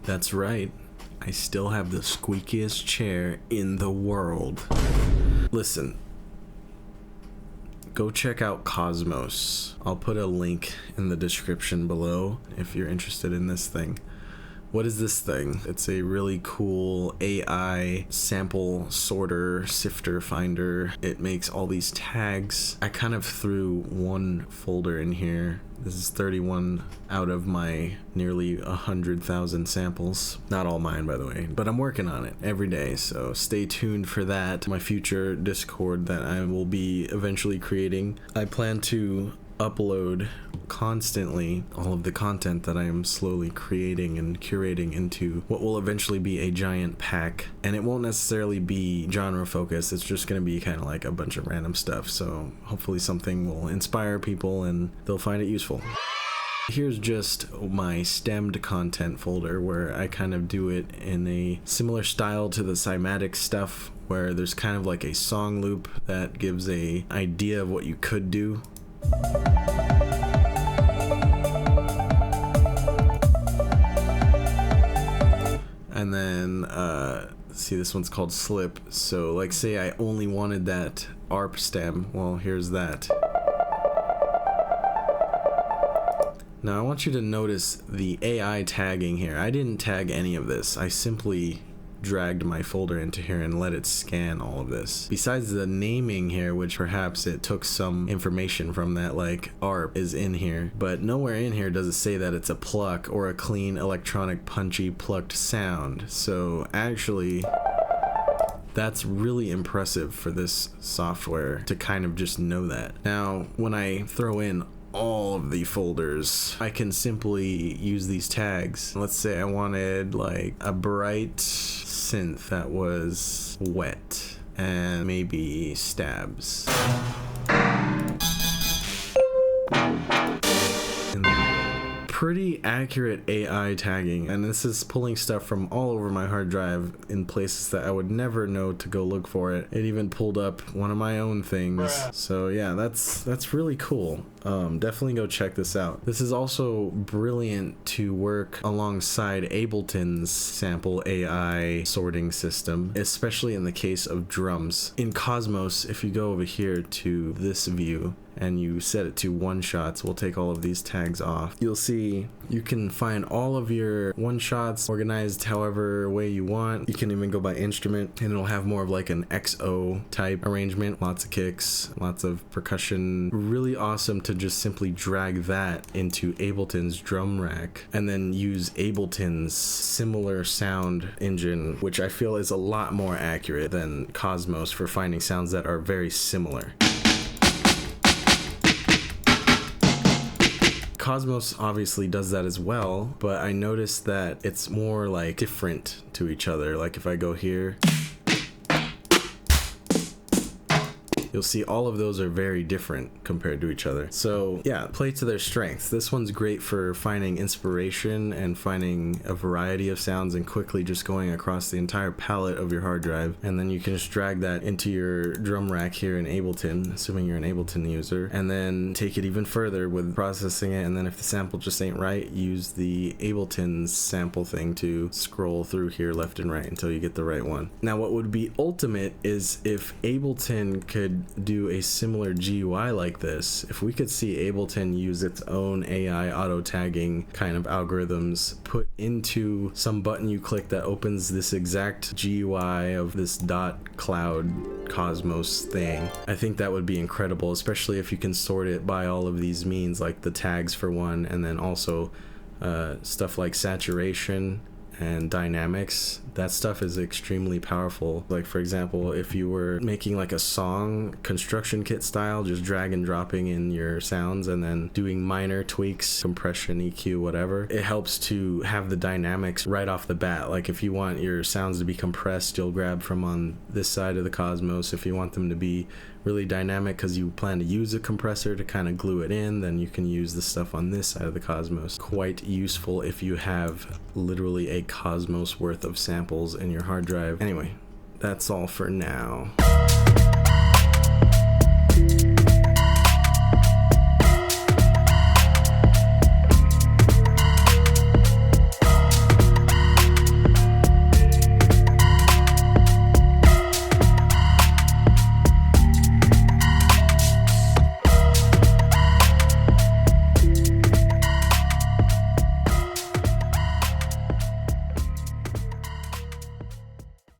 That's right. I still have the squeakiest chair in the world. Listen, go check out Cosmos. I'll put a link in the description below if you're interested in this thing. What is this thing? It's a really cool AI sample sorter, sifter, finder. It makes all these tags. I kind of threw one folder in here. This is 31 out of my nearly 100,000 samples. Not all mine, by the way, but I'm working on it every day, so stay tuned for that. My future Discord that I will be eventually creating. I plan to upload constantly all of the content that I am slowly creating and curating into what will eventually be a giant pack, and it won't necessarily be genre focused. It's just going to be kind of like a bunch of random stuff, so hopefully something will inspire people and they'll find it useful. Here's just my stemmed content folder where I kind of do it in a similar style to the cymatic stuff, where there's kind of like a song loop that gives a idea of what you could do. And then see, this one's called slip. So like, say I only wanted that ARP stem, well, here's that. Now I want you to notice the AI tagging here. I didn't tag any of this. I simply dragged my folder into here and let it scan all of this. Besides the naming here, which perhaps it took some information from that, like ARP is in here, but nowhere in here does it say that it's a pluck or a clean electronic punchy plucked sound. So actually, that's really impressive for this software to kind of just know that. Now, when I throw in all of the folders, I can simply use these tags. Let's say I wanted like a bright synth that was wet and maybe stabs. Pretty accurate AI tagging, and this is pulling stuff from all over my hard drive in places that I would never know to go look for it. It even pulled up one of my own things. So yeah, that's really cool. Definitely go check this out. This is also brilliant to work alongside Ableton's sample AI sorting system, especially in the case of drums. In Cosmos, if you go over here to this view and you set it to one shots, we'll take all of these tags off. You'll see you can find all of your one shots organized however way you want. You can even go by instrument and it'll have more of like an XO type arrangement, lots of kicks, lots of percussion. Really awesome to just simply drag that into Ableton's drum rack and then use Ableton's similar sound engine, which I feel is a lot more accurate than Cosmos for finding sounds that are very similar. Cosmos obviously does that as well, but I noticed that it's more like different to each other. Like if I go here, you'll see all of those are very different compared to each other. So yeah, play to their strengths. This one's great for finding inspiration and finding a variety of sounds and quickly just going across the entire palette of your hard drive. And then you can just drag that into your drum rack here in Ableton, assuming you're an Ableton user, and then take it even further with processing it. And then if the sample just ain't right, use the Ableton sample thing to scroll through here left and right until you get the right one. Now, what would be ultimate is if Ableton could do a similar GUI like this. If we could see Ableton use its own AI auto tagging kind of algorithms put into some button you click that opens this exact GUI of this dot cloud Cosmos thing, I think that would be incredible, especially if you can sort it by all of these means, like the tags for one, and then also stuff like saturation and dynamics. That stuff is extremely powerful. Like for example, if you were making like a song construction kit style, just drag and dropping in your sounds and then doing minor tweaks, compression, EQ, whatever, it helps to have the dynamics right off the bat. Like if you want your sounds to be compressed, you'll grab from on this side of the Cosmos. If you want them to be really dynamic because you plan to use a compressor to kind of glue it in, then you can use the stuff on this side of the Cosmos. Quite useful if you have literally a Cosmos worth of samples in your hard drive. Anyway, that's all for now.